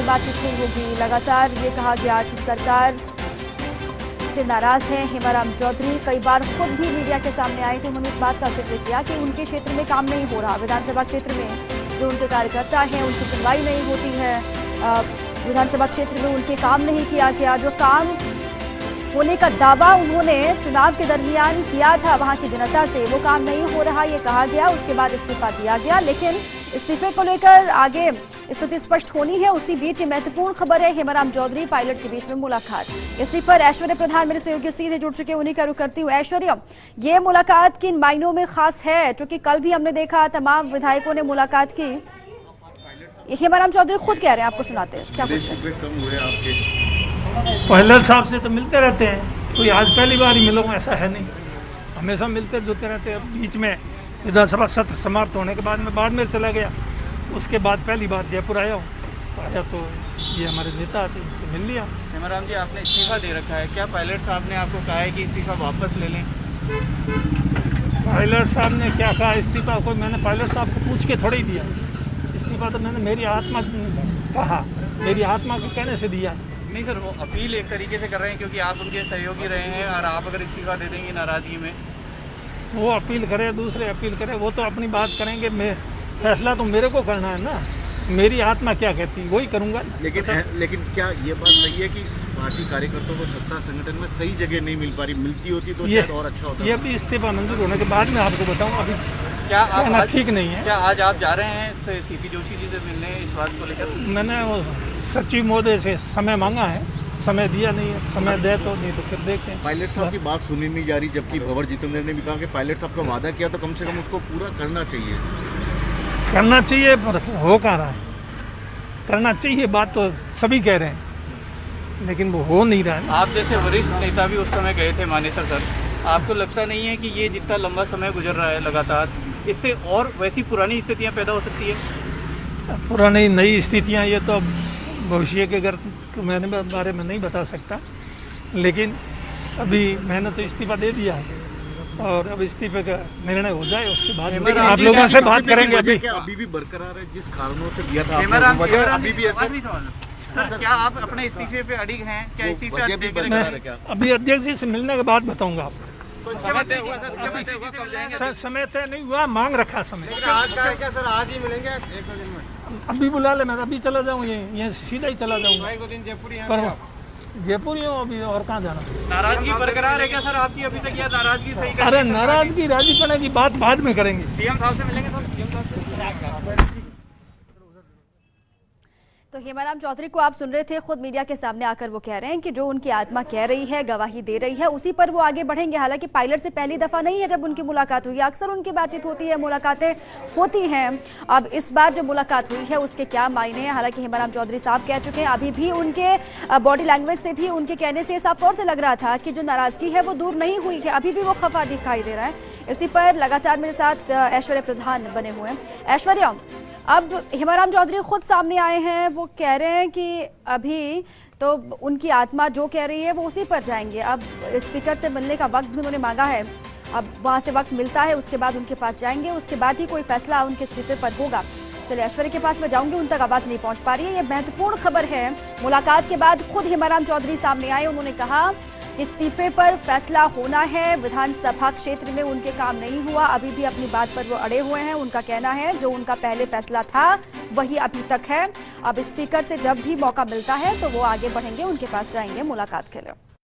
बातचीत नहीं होगी। लगातार ये कहा गया कि सरकार से नाराज हैं हेमाराम चौधरी। कई बार खुद भी मीडिया के सामने आए थे, उन्होंने इस बात का जिक्र किया कि उनके क्षेत्र में काम नहीं हो रहा। विधानसभा क्षेत्र में जो उनके कार्यकर्ता हैं उनकी सुनवाई नहीं होती है। विधानसभा क्षेत्र में उनके काम नहीं किया गया। जो काम होने का दावा उन्होंने चुनाव के दरमियान किया था वहां की जनता से, वो काम नहीं हो रहा ये कहा गया। उसके बाद इस्तीफा दिया गया, लेकिन इस्तीफे को लेकर आगे स्थिति स्पष्ट होनी है। उसी बीच महत्वपूर्ण खबर है हेमाराम चौधरी पायलट के बीच में मुलाकात। इसी पर ऐश्वर्य प्रधान मेरे सहयोगी सीधे जुड़ चुके, उन्हीं का रुख करती हूँ। ऐश्वर्य, ये मुलाकात किन मायनों में खास है? क्योंकि कल भी हमने देखा तमाम विधायकों ने मुलाकात की। हेमाराम चौधरी खुद कह रहे हैं, आपको सुनाते हैं क्या कुछ पायलट साहब से तो मिलते रहते हैं, कोई आज पहली बार ही मिलो ऐसा है नहीं, हमेशा मिलते जुलते रहते हैं। बीच में विधानसभा सत्र समाप्त होने के बाद मैं बाड़मेर चला गया, उसके बाद पहली बार जयपुर आया हूँ। आया तो ये हमारे नेता आते इनसे मिल लिया। हेमाराम जी, आपने इस्तीफा दे रखा है, क्या पायलट साहब ने आपको कहा है कि इस्तीफा वापस ले लें? पायलट साहब ने क्या कहा इस्तीफा? कोई मैंने पायलट साहब को पूछ के थोड़ा ही दिया इस्तीफा, तो मैंने मेरी आत्मा कहा, मेरी आत्मा के कहने से दिया। नहीं सर, वो अपील एक तरीके से कर रहे हैं क्योंकि आप उनके सहयोगी रहे हैं और आप अगर इस्तीफा दे देंगे नाराजगी में। वो अपील करे, दूसरे अपील करे, वो तो अपनी बात करेंगे। मैं फैसला तो मेरे को करना है ना, मेरी आत्मा क्या कहती वही करूँगा। लेकिन क्या ये बात सही है कि पार्टी कार्यकर्ताओं को सत्ता संगठन में सही जगह नहीं मिल पा रही? मिलती होती तो शायद और अच्छा होता। ये भी इस्तीफा मंजूर होने के बाद में आपको बताऊँ, अभी क्या आप ठीक नहीं है। क्या आज आप जा रहे हैं सीपी जोशी जी से मिलने इस बात को लेकर? मैंने वो सचिव महोदय से समय मांगा है, समय दिया नहीं है, समय दे तो नहीं तो फिर देखते हैं। पायलट साहब की बात सुनी नहीं जा रही, जबकि भंवर जितेंद्र ने भी कहा कि पायलट साहब का वादा किया तो कम से कम उसको पूरा करना चाहिए। करना चाहिए पर हो कहाँ रहा है? करना चाहिए बात तो सभी कह रहे हैं, लेकिन वो हो नहीं रहा है। आप जैसे वरिष्ठ नेता भी उस समय गए थे मानेसर सर, आपको लगता नहीं है कि ये जितना लंबा समय गुजर रहा है लगातार, इससे और वैसी पुरानी स्थितियाँ पैदा हो सकती है? पुरानी नई स्थितियाँ ये तो भविष्य के मैंने बारे में नहीं बता सकता, लेकिन अभी मैंने तो इस्तीफा दे दिया है और अब इस्तीफे का निर्णय हो जाए उसके बाद आप लोगों से बात करेंगे। अभी भी बरकरार है जिस कारणों से दिया था अभी भी ऐसा? सर, क्या आप अपने इस्तीफे पे अड़िग हैं? क्या इस्तीफे अभी अध्यक्ष जी से मिलने के बाद बताऊंगा आपको। समय तय नहीं हुआ, मांग रखा समय। आज का है क्या सर? आज ही मिलेंगे 1-2 दिन में? अभी बुला ले, मैं अभी चला जाऊँ, ये सीधा ही चला जाऊँगा। 2 दिन जयपुर ही हूँ अभी, और कहाँ जाना? नाराजगी बरकरार है क्या सर आपकी अभी तक? या नाराजगी सही? अरे नाराजगी राजीपना की बात बाद में करेंगे। सीएम साहब से मिलेंगे सर? सीएम साहब से? तो हेमाराम चौधरी को आप सुन रहे थे, खुद मीडिया के सामने आकर वो कह रहे हैं कि जो उनकी आत्मा कह रही है, गवाही दे रही है, उसी पर वो आगे बढ़ेंगे। हालांकि पायलट से पहली दफा नहीं है जब उनकी मुलाकात हुई, अक्सर उनकी बातचीत होती है, मुलाकातें होती हैं। अब इस बार जो मुलाकात हुई है उसके क्या मायने हैं? हालांकि हेमाराम चौधरी साहब कह चुके हैं, अभी भी उनके बॉडी लैंग्वेज से भी, उनके कहने से साफ तौर से लग रहा था कि जो नाराजगी है वो दूर नहीं हुई है, अभी भी वो खफा दिखाई दे रहा है। इसी पर लगातार मेरे साथ ऐश्वर्य प्रधान बने हुए हैं। ऐश्वर्या, अब हेमाराम चौधरी खुद सामने आए हैं, वो कह रहे हैं कि अभी तो उनकी आत्मा जो कह रही है वो उसी पर जाएंगे। अब स्पीकर से मिलने का वक्त भी उन्होंने मांगा है, अब वहां से वक्त मिलता है उसके बाद उनके पास जाएंगे, उसके बाद ही कोई फैसला उनके इस्तीफे पर होगा। चलिए ऐश्वर्य के पास मैं जाऊंगी, उन तक आवाज नहीं पहुंच पा रही है। ये महत्वपूर्ण खबर है। मुलाकात के बाद खुद हेमाराम चौधरी सामने आए, उन्होंने कहा इस्तीफे पर फैसला होना है। विधानसभा क्षेत्र में उनके काम नहीं हुआ, अभी भी अपनी बात पर वो अड़े हुए हैं। उनका कहना है जो उनका पहले फैसला था वही अभी तक है। अब स्पीकर से जब भी मौका मिलता है तो वो आगे बढ़ेंगे, उनके पास जाएंगे मुलाकात के लिए।